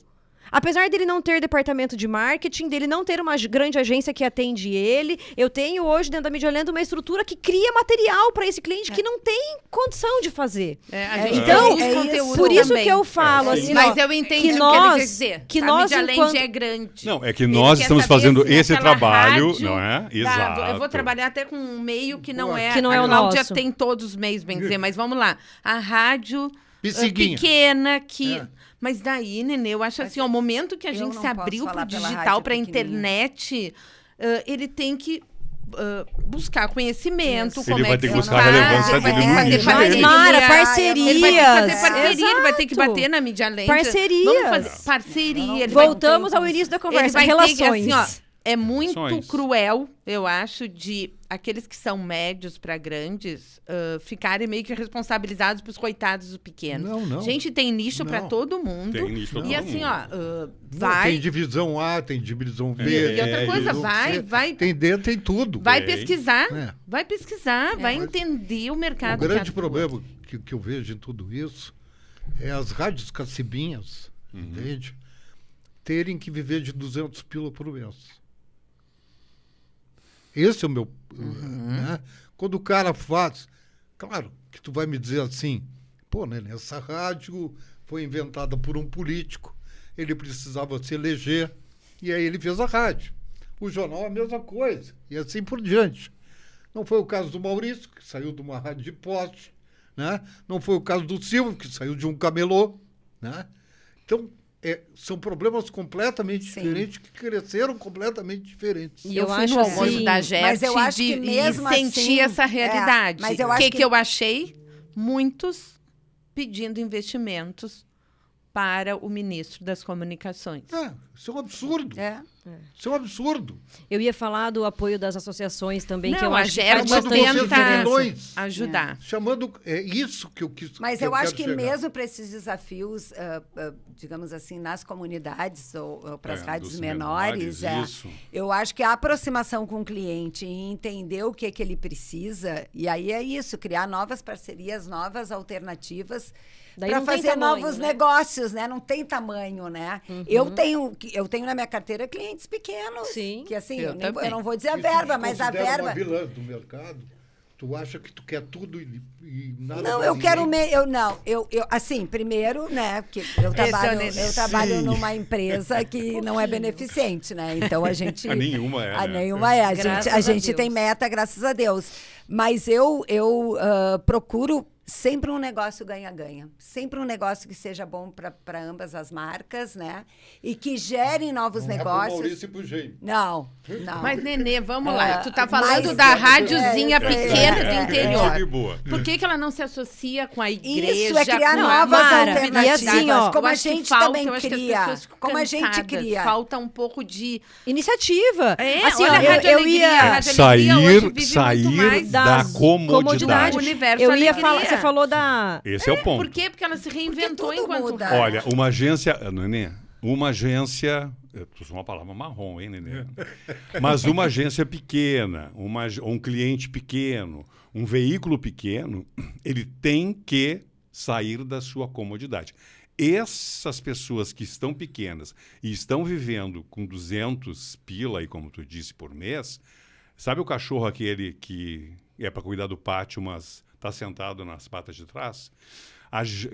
Apesar dele não ter departamento de marketing, dele não ter uma grande agência que atende ele, eu tenho hoje dentro da Media Land uma estrutura que cria material para esse cliente que não tem condição de fazer. A gente Então, produz conteúdo por isso também. que eu falo sim. assim, Mas ó, eu entendi que o que nós- ele quer dizer. que a nós, Media Land enquanto- é grande. Não, é que Ele nós quer estamos saber, fazendo assim, esse aquela trabalho, rádio não é? Exato. Eu vou trabalhar até com um meio que não é... Que não é a o Cláudia nosso. tem todos os meios, bem dizer, mas vamos lá. A rádio Pisciguinha. pequena que... É. Mas daí, Nenê, eu acho assim, ó, o momento que a eu gente não se posso abriu falar pro pela digital, rádio pra pequenininha. internet, ele tem que... buscar conhecimento, Isso. como Ele vai é ter que se buscar a faz, relevância ele vai dele ter no que fazer nicho parceria. dele. Mara, Ele vai Ele vai ter que fazer parcerias. parceria, ele vai ter que Exato. bater na Media Land. Parcerias. Vamos fazer parceria. ele vai- Voltamos ao início da conversa, ele vai ter relações. que, assim, ó, é muito Relações. cruel, eu acho, de aqueles que são médios para grandes ficarem meio que responsabilizados pelos coitados do pequeno. Não, não. Gente, tem nicho para Não. todo mundo. Tem nicho pra E todo assim, mundo. ó, Não, vai... tem divisão A, tem divisão B. E tem outra coisa, divisão C, vai- Tem D, tem tudo. Vai Tem. pesquisar, É. vai pesquisar, vai entender o mercado. O que grande atua. problema que eu vejo em tudo isso é as rádios cacibinhas, entende? Terem que viver de 200 pila por mês. Esse é o meu... né? Quando o cara faz... Claro que tu vai me dizer assim, pô, né, essa rádio foi inventada por um político, ele precisava se eleger, e aí ele fez a rádio. O jornal é a mesma coisa, e assim por diante. Não foi o caso do Maurício, que saiu de uma rádio de poste, né? Não foi o caso do Silvio, que saiu de um camelô, né? Então, são problemas completamente Sim. diferentes, que cresceram completamente diferentes. E Eu eu fui acho no almoço assim, da GERT mas eu acho que e mesmo senti assim, essa realidade. mas eu O acho que que- eu achei? Muitos pedindo investimentos para o ministro das Comunicações. Isso é um absurdo. Isso é um absurdo. Eu ia falar do apoio das associações também, que Não, eu a acho que Germa faz Chamando bastante vocês de diferença. vilões. Ajudar. Chamando... É isso que eu quis... Mas que eu acho quero que chegar. mesmo para esses desafios, digamos assim, nas comunidades ou para as rádios dos menores, isso. eu acho que a aproximação com o cliente e entender o que ele precisa, e aí é isso, criar novas parcerias, novas alternativas Daí para não tem fazer tamanho, novos né? negócios, né? Não tem tamanho, né? Eu tenho na minha carteira clientes pequenos, Sim. que assim, Eu eu também. não vou dizer a E tu verba, te mas a considera verba... uma vilã do mercado? Tu acha que tu quer tudo e nada Não, pra eu quero ninguém? eu assim, primeiro, né, porque eu trabalho numa empresa que não é beneficente, né? Então a gente A nenhuma é, a né? nenhuma é, Graças a a gente Deus. tem meta, graças a Deus. Mas eu procuro sempre um negócio ganha-ganha. Sempre um negócio que seja bom para ambas as marcas, né? E que gere novos Não negócios. É pro Maurício e pro Gêmeo. Não. Mas, Nenê, vamos lá. Tu tá mas- falando da rádiozinha pequena é, do interior. de boa. Por que ela não se associa com a igreja? Isso é criar com novas Mara, alternativas, e assim, ó, como Eu a acho que gente falta, também eu acho que as cria. pessoas ficam Como a gente cansadas, cria. Falta um pouco de... Iniciativa. Assim, ó, olha a Rádio eu Alegria. A ia Rádio Alegria hoje vive muito Sair mais da das comodidade. O universo Eu ia Alegria. falar, você falou da... Esse é o ponto. Por quê? Porque ela se reinventou Porque tudo enquanto... muda. Olha, uma agência... Nenê, uma agência... Eu uso uma palavra marrom, hein, Nenê? Mas uma agência pequena, um cliente pequeno, um veículo pequeno, ele tem que sair da sua comodidade. Essas pessoas que estão pequenas e estão vivendo com 200 pila, aí, como tu disse, por mês, sabe o cachorro aquele que é para cuidar do pátio, mas está sentado nas patas de trás?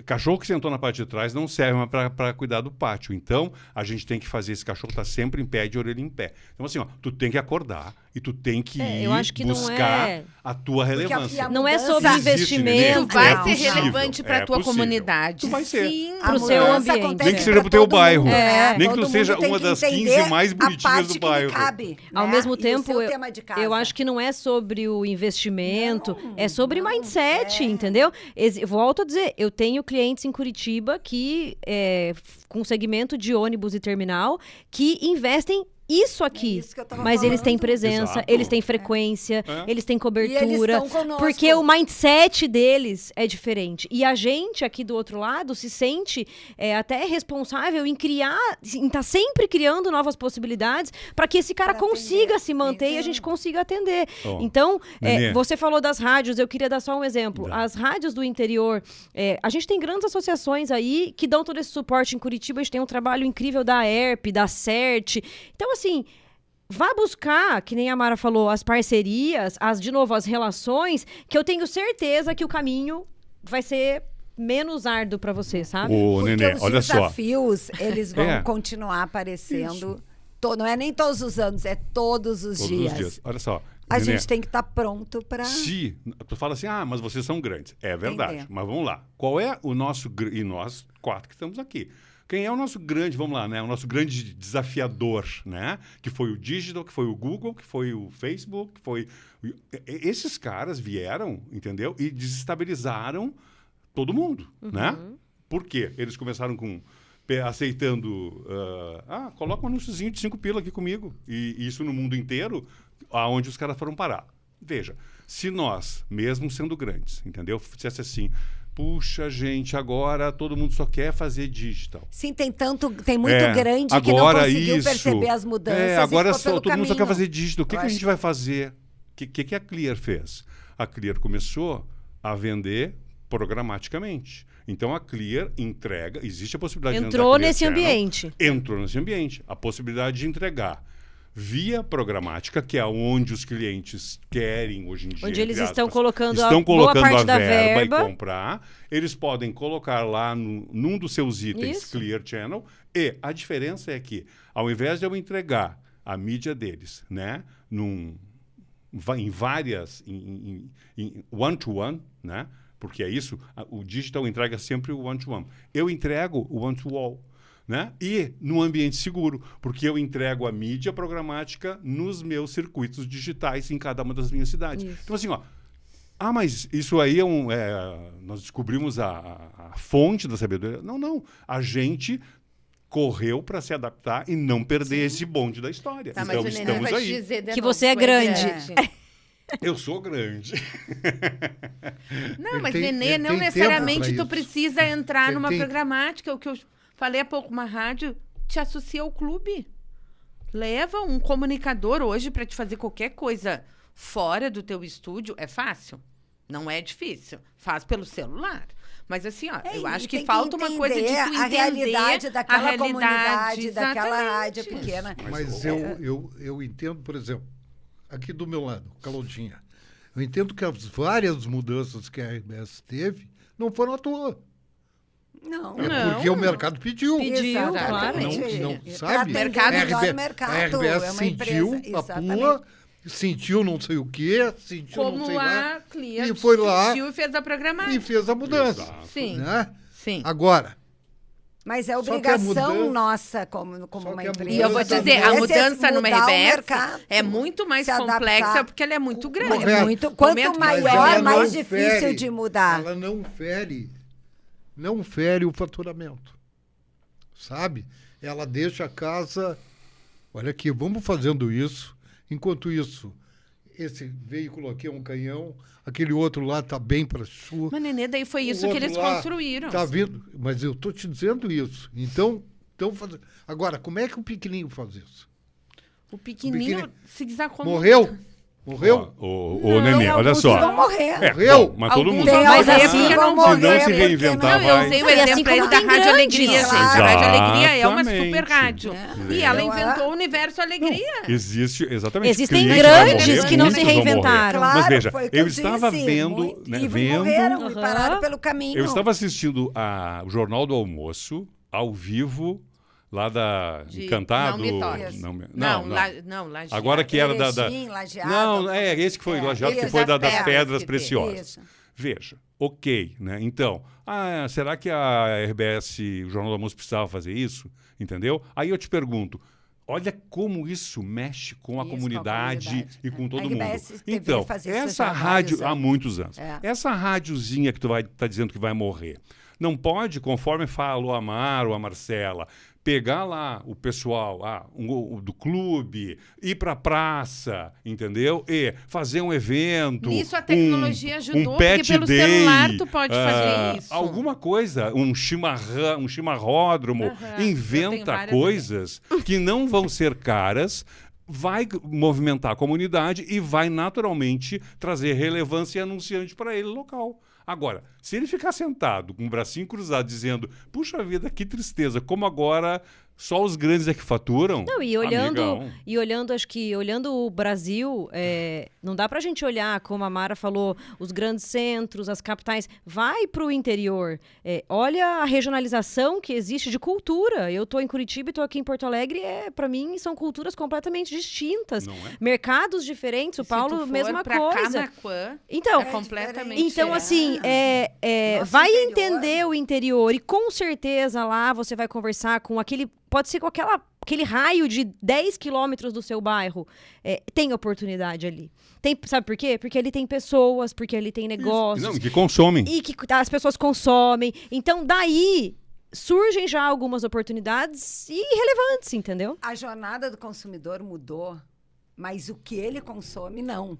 Cachorro que sentou na parte de trás não serve mais para cuidar do pátio. Então, a gente tem que fazer esse cachorro estar sempre em pé, de orelha em pé. Então, assim, ó, tu tem que acordar e tu tem que ir eu acho que não buscar é- a tua relevância. Não é mudança- sobre Existe, investimento. Tu vai Não, ser não. relevante para a tua possível. comunidade. Tu vai ser. Sim. A Pro seu mudança ambiente. acontece Nem que seja pra pro teu todo bairro. mundo, né? Nem que Todo tu mundo seja tem uma que das 15 entender mais a bonitinhas parte do que bairro. lhe cabe, Ao né? mesmo E o tempo, seu tema de casa. eu acho que não é sobre o investimento, é sobre mindset, entendeu? Volto a dizer, eu tenho clientes em Curitiba que, com segmento de ônibus e terminal, que investem isso aqui. É isso que eu tava Mas eles têm falando. presença, Exato. eles têm frequência, eles têm cobertura. estão conosco. Porque o mindset deles é diferente. E a gente aqui do outro lado se sente até responsável em criar, em estar sempre criando novas possibilidades para que esse cara Pra consiga atender. se manter e a Isso. gente consiga atender. Ó, Então, Nenê. você falou das rádios, eu queria dar só um exemplo. Dá. As rádios do interior, a gente tem grandes associações aí que dão todo esse suporte. Em Curitiba, a gente tem um trabalho incrível da ERP, da CERT. Então, assim, vá buscar, que nem a Mara falou, as parcerias, de novo, as relações, que eu tenho certeza que o caminho vai ser menos árduo para você, sabe? Ô, Porque Nenê, os olha só. desafios, eles vão É. continuar aparecendo. Não é nem todos os anos, é todos os Todos dias. os dias. Olha só. A Nenê, gente tem que estar pronto para... Se tu fala assim, mas vocês são grandes. É verdade. Entender. Mas vamos lá. Qual é o nosso... E nós 4 que estamos aqui. Quem é o nosso grande, vamos lá, né? O nosso grande desafiador, né? Que foi o digital, que foi o Google, que foi o Facebook, que foi... Esses caras vieram, entendeu? E desestabilizaram todo mundo, né? Por quê? Eles começaram aceitando... coloca um anúnciozinho de 5 pila aqui comigo. E isso no mundo inteiro, aonde os caras foram parar. Veja, se nós, mesmo sendo grandes, entendeu? Dissesse assim... Puxa, gente, agora todo mundo só quer fazer digital. Sim, tem muito grande que não agora conseguiu perceber as mudanças agora e ficou pelo todo mundo só quer caminho. fazer digital. O que Eu a acho gente vai fazer? O que a Clear fez? A Clear começou a vender programaticamente. Então a Clear entrega, existe a possibilidade de Entrou entrar Clear nesse Channel, ambiente. Entrou nesse ambiente. A possibilidade de entregar via programática, que é onde os clientes querem hoje em dia. Onde eles entre estão aspas, colocando estão a boa colocando parte a da verba verba. e comprar. Eles podem colocar lá num dos seus itens Isso. Clear Channel. E a diferença é que, ao invés de eu entregar a mídia deles, né, em várias, em one-to-one, né, porque é isso, o digital entrega sempre o one-to-one. Eu entrego o one-to-all. Né? E num ambiente seguro, porque eu entrego a mídia programática nos meus circuitos digitais em cada uma das minhas cidades. Isso. Então, assim, mas isso aí nós descobrimos a fonte da sabedoria. Não. A gente correu para se adaptar e não perder esse bonde da história. Tá, Então, mas o Nenê estamos vai te aí. dizer de Que novo, você é tu grande. Eu sou grande. Não, Ele mas tem- Nenê, ele não tem necessariamente tempo pra tu isso. precisa entrar Ele numa tem- programática. O que eu falei há pouco, uma rádio te associa ao clube. Leva um comunicador hoje para te fazer qualquer coisa fora do teu estúdio. É fácil? Não é difícil. Faz pelo celular. Mas assim, eu acho que falta uma coisa de tu entender entender a realidade daquela comunidade, daquela exatamente. rádio pequena. Mas eu entendo, por exemplo, aqui do meu lado, Claudinha, eu entendo que as várias mudanças que a RBS teve não foram à toa. Não. É porque o mercado pediu. Pediu, Exatamente. claro. Não, Pra sabe? atender mercado melhor a o mercado. RBS É uma sentiu empresa, a pula sentiu não sei o quê, sentiu não Como sei lá, a Clia e foi lá sentiu e fez a programagem. e fez a mudança. Exato. Sim, Né? sim. Agora, Mas é Só que a obrigação mudança- nossa como Só uma que a empresa. E eu vou mudança dizer, a também- mudança numa mudar o RBS mercado, é muito mais se adaptar. complexa porque ela é muito grande. Correto. É muito, quanto Momento que mas maior, ela mais não difícil fere- de mudar. Ela não fere o faturamento, sabe? Ela deixa a casa, olha aqui, vamos fazendo isso, enquanto isso, esse veículo aqui é um canhão, aquele outro lá está bem para sul. Mas, Nenê, daí foi isso que eles construíram. Tá vindo, mas eu estou te dizendo isso. Então agora, como é que o pequenininho faz isso? O pequenininho, pequenininho- se quiser como... Morreu? Morreu? Ô, Nenê, olha Alguns só. vão morrer. É, Morreu? bom, mas todo Alguns mundo. Tem Mas alguns assim que vão vão morrer Se não se porque reinventar, Não, eu vai. usei o E assim exemplo aí como da tem Rádio grandes. Alegria, gente. Claro. A Rádio Alegria é uma Exatamente. super rádio. É. E ela Eu- inventou o Universo Alegria. Existe, exatamente. Existem cliente vai grandes morrer, que não se muitos vão morrer. reinventaram. Claro, Mas veja, foi o que eu estava disse, vendo, muito- né, e vendo, morreram e Aham. pararam pelo caminho. eu estava assistindo o Jornal do Almoço, ao vivo, lá da De Encantado. Não Me Toques. Não. Lajeado. Agora que era da... Erechim, Lajeado. Não, é esse que foi, É, Lajeado, que esse foi das das pedras pedras que tem. preciosas. Isso. Veja, ok, né? Então, será que a RBS, o Jornal do Almoço, precisava fazer isso? Entendeu? Aí eu te pergunto, olha como isso mexe com a Isso, com a comunidade comunidade. e com todo A mundo. RBS devia Então, fazer isso essa já há rádio, vários há anos. muitos anos, É. essa rádiozinha que tu vai tá dizendo que vai morrer, não pode, conforme falou a Mar ou a Marcela, pegar lá o pessoal do clube, ir para a praça, entendeu? E fazer um evento. Nisso a tecnologia ajudou, pet porque pelo day, celular tu pode fazer isso. Alguma coisa, um chimarródromo, Aham, eu tenho inventa várias coisas que não vão ser caras, vai movimentar a comunidade e vai naturalmente trazer relevância e anunciante para ele local. Agora, se ele ficar sentado com o bracinho cruzado dizendo, puxa vida, que tristeza, como agora só os grandes é que faturam? Não, e olhando, amigão. acho que olhando o Brasil, não dá pra gente olhar, como a Mara falou, os grandes centros, as capitais. Vai pro interior. Olha a regionalização que existe de cultura. Eu tô em Curitiba e tô aqui em Porto Alegre. Para mim, são culturas completamente distintas. Não é? Mercados diferentes. O Paulo, mesma coisa. Camaquã, Então, é completamente então, assim, Nosso vai interior. entender o interior e com certeza lá você vai conversar com pode ser com aquele raio de 10 quilômetros do seu bairro. Tem oportunidade ali. Sabe por quê? Porque ele tem pessoas, porque ele tem negócios. Não, que consomem. E que as pessoas consomem. Então, daí surgem já algumas oportunidades irrelevantes, entendeu? A jornada do consumidor mudou, mas o que ele consome, não.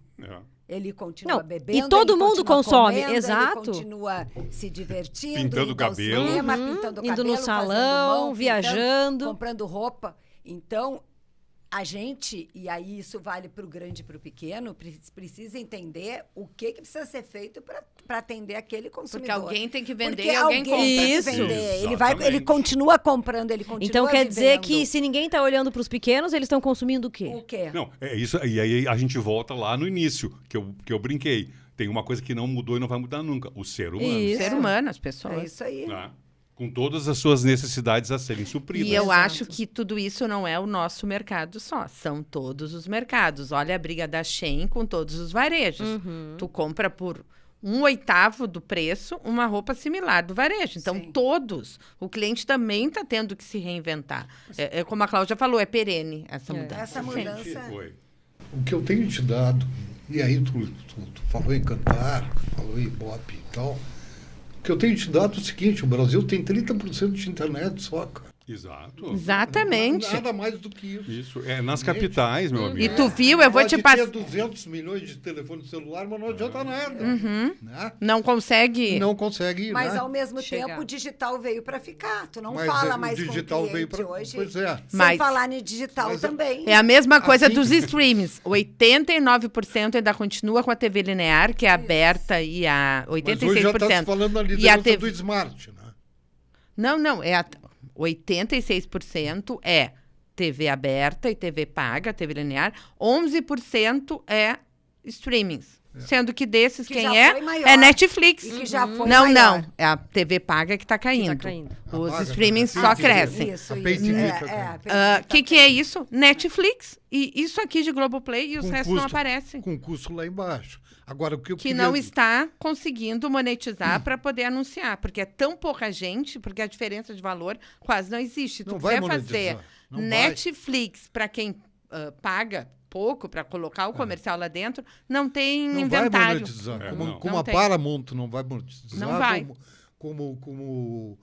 Ele continua Não, bebendo, e todo ele mundo continua consome, comendo, exato. Ele continua se divertindo, Pintando indo o cabelo. ao cinema, pintando o Indo cabelo, no fazendo salão, mão, viajando. pintando, comprando roupa. Então, a gente, e aí isso vale para o grande e para o pequeno, precisa entender o que precisa ser feito para atender aquele consumidor. Porque alguém tem que vender Porque e alguém alguém compra. tem que Isso. vender. Ele Exatamente. continua comprando, ele continua Então quer dizer vivendo. que se ninguém está olhando para os pequenos, eles estão consumindo o quê? O quê? Não, é isso. E aí a gente volta lá no início, que eu brinquei. Tem uma coisa que não mudou e não vai mudar nunca: o ser humano. Isso. Ser humano, as É pessoas. isso aí. Né? Com todas as suas necessidades a serem supridas. E eu Exato. acho que tudo isso não é o nosso mercado só, são todos os mercados. Olha a briga da Shein com todos os varejos. Tu compra por 1/8 do preço uma roupa similar do varejo. Então, Sim. todos. O cliente também está tendo que se reinventar. Como a Cláudia falou, é perene essa mudança. Essa Sim. mudança. Foi. O que eu tenho te dado, e aí tu falou em cantar, falou em Ibope e tal, o que eu tenho te dado é o seguinte: o Brasil tem 30% de internet só, cara. Exato. Exatamente. Nada mais do que isso. Isso. É nas capitais, meu amigo. E tu viu, eu vou te Pode passar. ter 200 milhões de telefone celular, mas não adianta nada. Né? Não consegue. Não consegue ir, Mas né? ao mesmo Chegar. tempo o digital veio para ficar. Tu não Mas fala o mais digital com o veio cliente pra- hoje. pois é. Sem Mas- falar em digital Mas também. É a mesma coisa Assim- dos streams. 89% ainda continua com a TV linear, que é aberta, e a Mas hoje já está 86%. se falando da E a liderança TV do Smart, né? Não, 86% é TV aberta e TV paga, TV linear. 11% é streamings. Sendo que desses, Que quem já foi maior. é Netflix. E que já foi não, maior. não. É a TV paga que está caindo. caindo. Os paga, streamings né? só Sim, crescem. Isso, A isso. Pay TV É, tá é, a Pay O TV tá que é isso? Netflix e isso aqui de Globoplay e os Com restos não custo- aparecem. Com custo lá embaixo. Agora, o que eu Que queria... não está conseguindo monetizar para poder anunciar, porque é tão pouca gente, porque a diferença de valor quase não existe. Não Tu vai quiser fazer monetizar, não vai. Netflix para quem paga pouco para colocar o comercial lá dentro, não tem Não vai inventário. monetizar. É, Como, não. como Não a tem. Paramount não vai monetizar. Não vai. Como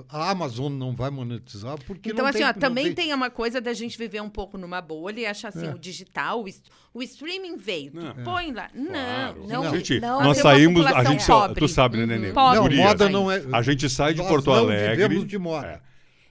a Amazon não vai monetizar, porque Então, não assim, tem, ó, não também tem uma coisa da gente viver um pouco numa bolha e achar assim, É. o digital, o streaming veio, tu Não. põe lá. Claro. Não, Gente, não, nós tem uma saímos, a população gente só, pobre. tu sabe, né, Nenê? Pobre. Não, Gurias, moda não é... a gente sai de Nós Porto não Alegre. vivemos de moda.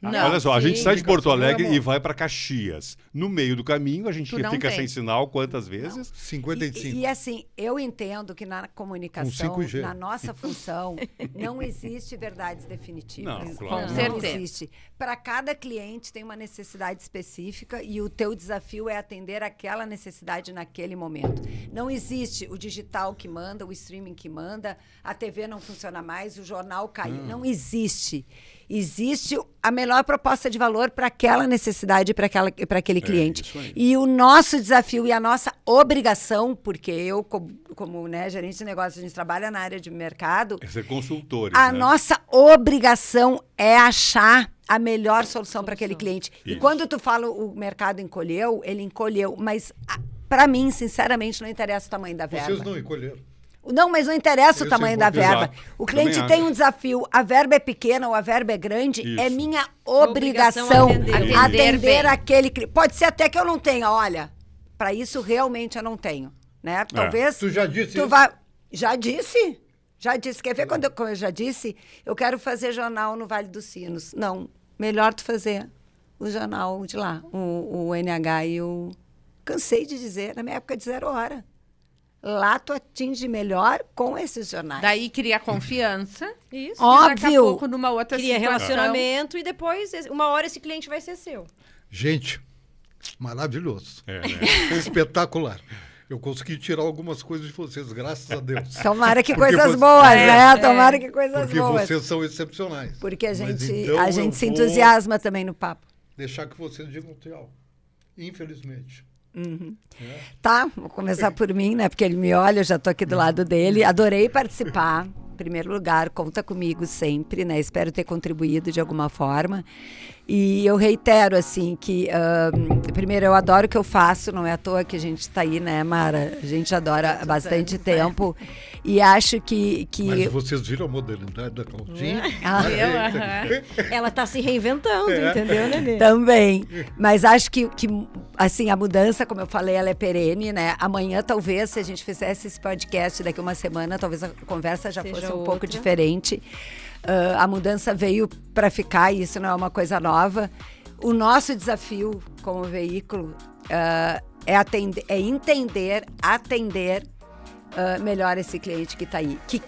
Não, Olha só, a gente sim. sai de Porto Comunicação Alegre não é e moda. vai para Caxias. No meio do caminho, a gente Tu não fica tem. sem sinal quantas vezes? 55. E assim, eu entendo que na comunicação, Com 5G. na nossa função, não existe verdades definitivas. Não, claro. Com Não certeza. existe. Para cada cliente tem uma necessidade específica e o teu desafio é atender aquela necessidade naquele momento. Não existe o digital que manda, o streaming que manda, a TV não funciona mais, o jornal caiu. Não existe. Existe a melhor proposta de valor para aquela necessidade, para aquele cliente. isso aí. E o nosso desafio e a nossa obrigação, porque eu, como né, gerente de negócios, a gente trabalha na área de mercado, É ser consultores, a né? nossa obrigação é achar a melhor solução para aquele cliente. E Isso. quando tu fala o mercado encolheu, ele encolheu. Mas, para mim, sinceramente, não interessa o tamanho da verba. Vocês não encolheram. Não, mas não interessa o Esse tamanho é da importante. verba. Exato. O cliente Também tem acho. um desafio, a verba é pequena ou a verba é grande, Isso. é minha Obrigação obrigação atender. atender bem. aquele cliente. Pode ser até que eu não tenha, olha, para isso realmente eu não tenho, né? Talvez Tu já disse tu isso? vai... Já disse. Já disse. Quer ver como eu já disse? Eu quero fazer jornal no Vale dos Sinos. Não, melhor tu fazer o jornal de lá, o NH e o... Cansei de dizer, na minha época de 0 hora. Lá tu atinge melhor com esses jornais. Daí cria confiança. Isso. Ó, E daqui a Óbvio. pouco, numa outra Cria situação... relacionamento e depois, uma hora esse cliente vai ser seu. Gente, maravilhoso. É, né? Espetacular. Eu consegui tirar algumas coisas de vocês, graças a Deus. Tomara que Porque coisas você- boas, né? Tomara que coisas Porque boas. vocês são excepcionais. Porque a Mas gente, então a eu gente se vou entusiasma também no papo. Deixar que vocês digam tchau. Infelizmente. Tá, vou começar por mim, né? Porque ele me olha, eu já tô aqui do lado dele. Adorei participar. Em primeiro lugar, conta comigo sempre, né? Espero ter contribuído de alguma forma. E eu reitero, assim, que... primeiro, eu adoro o que eu faço. Não é à toa que a gente está aí, né, Mara? A gente adora há bastante tempo. E acho que... Mas vocês viram a modernidade da Claudinha? Ah, Ela tá se reinventando, entendeu, Nenê? Também. Mas acho que, assim, a mudança, como eu falei, ela é perene, né? Amanhã, talvez, se a gente fizesse esse podcast daqui uma semana, talvez a conversa já Seja fosse um outra. pouco diferente. A mudança veio para ficar e isso não é uma coisa nova. O nosso desafio como veículo é entender, atender melhor esse cliente que está aí, que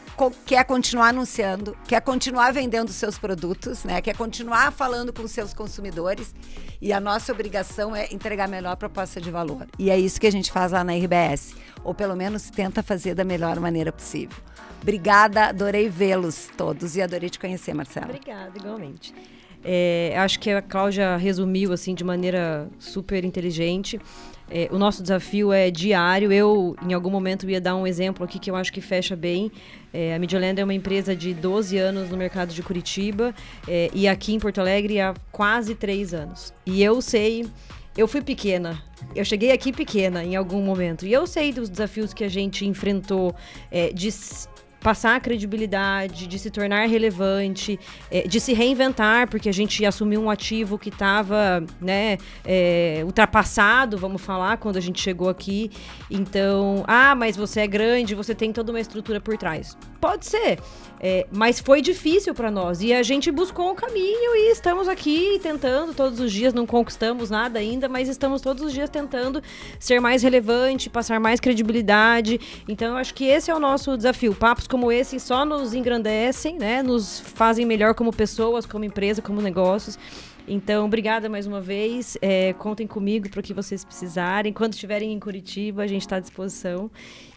quer continuar anunciando, quer continuar vendendo seus produtos, né? Quer continuar falando com seus consumidores e a nossa obrigação é entregar a melhor proposta de valor. E é isso que a gente faz lá na RBS, ou pelo menos tenta fazer da melhor maneira possível. Obrigada, adorei vê-los todos e adorei te conhecer, Marcela. Obrigada, igualmente. Acho que a Cláudia resumiu assim de maneira super inteligente. O nosso desafio é diário. Eu, em algum momento, ia dar um exemplo aqui que eu acho que fecha bem. A Midland é uma empresa de 12 anos no mercado de Curitiba e aqui em Porto Alegre há quase 3 anos. E eu sei... Eu fui pequena, eu cheguei aqui pequena em algum momento. E eu sei dos desafios que a gente enfrentou de passar a credibilidade, de se tornar relevante, de se reinventar, porque a gente assumiu um ativo que estava, né, ultrapassado, vamos falar, quando a gente chegou aqui. Então, mas você é grande, você tem toda uma estrutura por trás. Pode ser, mas foi difícil para nós. E a gente buscou um caminho e estamos aqui tentando todos os dias, não conquistamos nada ainda, mas estamos todos os dias tentando ser mais relevante, passar mais credibilidade. Então, eu acho que esse é o nosso desafio. Papos como esse só nos engrandecem, né? Nos fazem melhor como pessoas, como empresa, como negócios. Então, obrigada mais uma vez. Contem comigo para o que vocês precisarem. Quando estiverem em Curitiba, a gente está à disposição.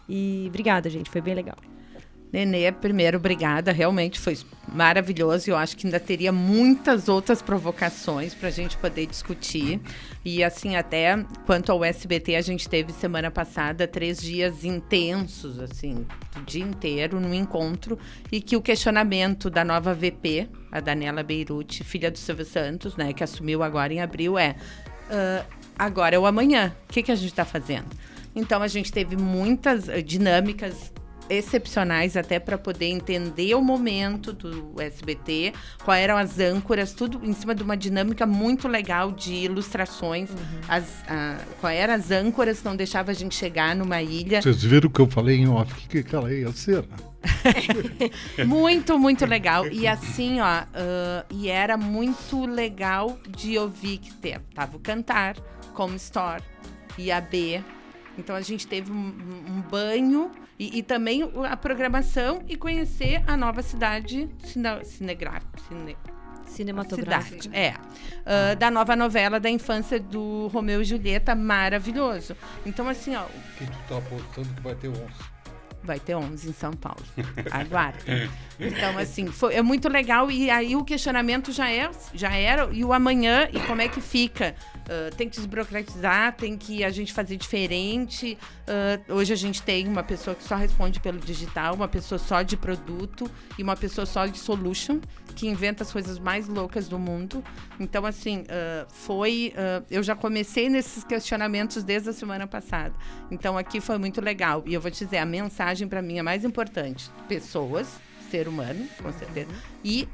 E obrigada, gente. Foi bem legal. Nenê, primeiro, obrigada. Realmente foi maravilhoso. Eu acho que ainda teria muitas outras provocações para a gente poder discutir. E, assim, até quanto ao SBT, a gente teve semana passada 3 dias intensos, assim, o dia inteiro no encontro. E que o questionamento da nova VP, a Daniela Beirute, filha do Silvio Santos, né, que assumiu agora em abril, agora é o amanhã. O que a gente está fazendo? Então, a gente teve muitas dinâmicas excepcionais até para poder entender o momento do SBT, quais eram as âncoras, tudo em cima de uma dinâmica muito legal de ilustrações. Quais eram as âncoras que não deixavam a gente chegar numa ilha. Vocês viram o que eu falei em off, que ela ia ser, né? Muito, muito legal. E assim, e era muito legal de ouvir que tava o Cantar, como Store e a B. Então, a gente teve um banho e também a programação e conhecer a nova cidade Cinematográfica. Da nova novela da infância do Romeu e Julieta, maravilhoso. Então, assim, Que tu tá apostando que vai ter 11. Vai ter 11 em São Paulo. Aguarda. Então, assim, é muito legal. E aí o questionamento já era. E o amanhã, e como é que fica? Tem que desburocratizar, tem que a gente fazer diferente. Hoje a gente tem uma pessoa que só responde pelo digital, uma pessoa só de produto e uma pessoa só de solution, que inventa as coisas mais loucas do mundo. Então, assim, eu já comecei nesses questionamentos desde a semana passada. Então, aqui foi muito legal. E eu vou te dizer, a mensagem para mim é mais importante. Pessoas, ser humano, com certeza, e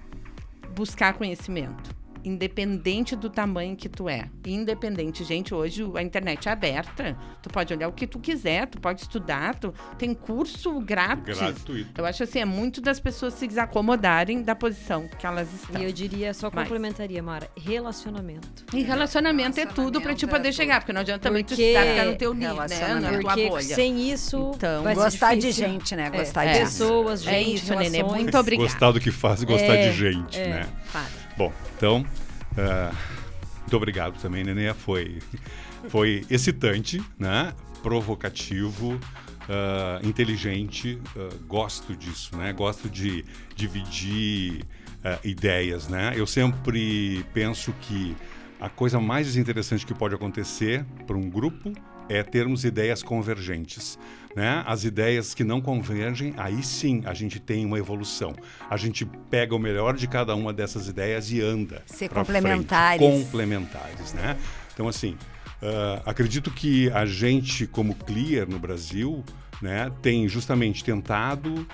buscar conhecimento. Independente do tamanho que tu é. Independente. Gente, hoje a internet é aberta. Tu pode olhar o que tu quiser, tu pode estudar, tem curso grátis. Gratuito. Eu acho assim, é muito das pessoas se desacomodarem da posição que elas estão. E eu diria, só complementaria, Mara, relacionamento. E relacionamento é tudo pra te poder chegar, porque não adianta também tu ficar no teu nível, né? Na tua Porque bolha. sem isso, Então, vai ser Gostar de difícil. gente, né? Gostar de pessoas, gente, É isso, relações. Nenê. Muito obrigada. Gostar do que faz e gostar de gente, né? Claro. Bom, então, muito obrigado também, Nenê. Foi excitante, né? Provocativo, inteligente. Gosto disso, né? Gosto de dividir ideias, né? Eu sempre penso que a coisa mais interessante que pode acontecer para um grupo é termos ideias convergentes, né? As ideias que não convergem, aí sim a gente tem uma evolução. A gente pega o melhor de cada uma dessas ideias e anda Ser pra complementares. frente. Complementares, né? Então, assim, acredito que a gente, como Clear no Brasil, né, tem justamente tentado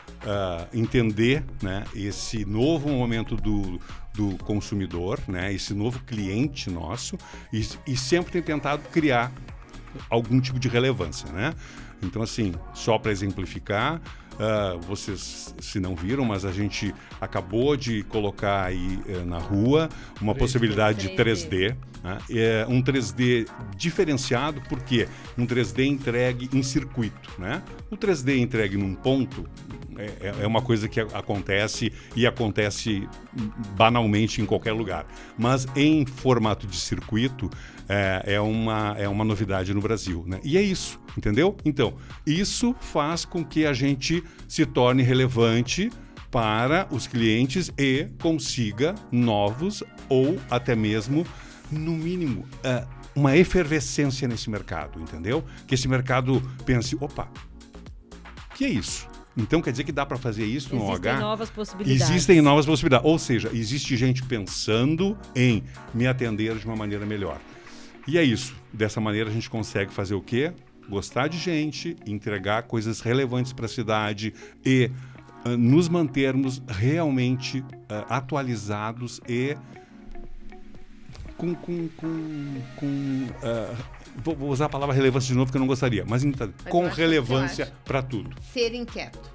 entender, né, esse novo momento do consumidor, né, esse novo cliente nosso, e sempre tem tentado criar algum tipo de relevância, né? Então, assim, só para exemplificar, vocês se não viram, mas a gente acabou de colocar aí na rua uma possibilidade de 3D, né? Um 3D diferenciado, porque um 3D entregue em circuito, né? O 3D entregue num ponto é uma coisa que acontece e acontece banalmente em qualquer lugar. Mas em formato de circuito é uma novidade no Brasil, né? E é isso, entendeu? Então, isso faz com que a gente se torne relevante para os clientes e consiga novos ou até mesmo, no mínimo, uma efervescência nesse mercado, entendeu? Que esse mercado pense, opa, o que é isso? Então quer dizer que dá para fazer isso no OH? Existem novas possibilidades. Existem novas possibilidades. Ou seja, existe gente pensando em me atender de uma maneira melhor. E é isso. Dessa maneira a gente consegue fazer o quê? Gostar de gente, entregar coisas relevantes para a cidade e nos mantermos realmente atualizados e vou usar a palavra relevância de novo, que eu não gostaria, mas com relevância para tudo. Ser inquieto.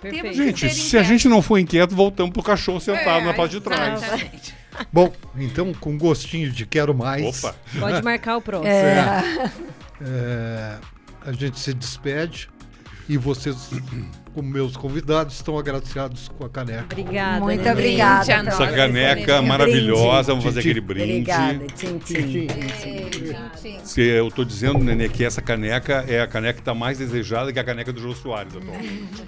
Perfeito. Gente, se a gente não for inquieto, voltamos pro cachorro sentado na parte de trás. Exatamente. Bom, então, com gostinho de quero mais. Opa! Pode marcar o próximo. A gente se despede e vocês como meus convidados, estão agraciados com a caneca. Obrigada. Muito Nenê. obrigada. Gente, Essa Então, caneca brinde. maravilhosa, vamos fazer Tchim, aquele brinde. Obrigada, tchim, tchim. Se eu estou dizendo, Nenê, que essa caneca é a caneca que está mais desejada, que é a caneca do Jô Soares atualmente.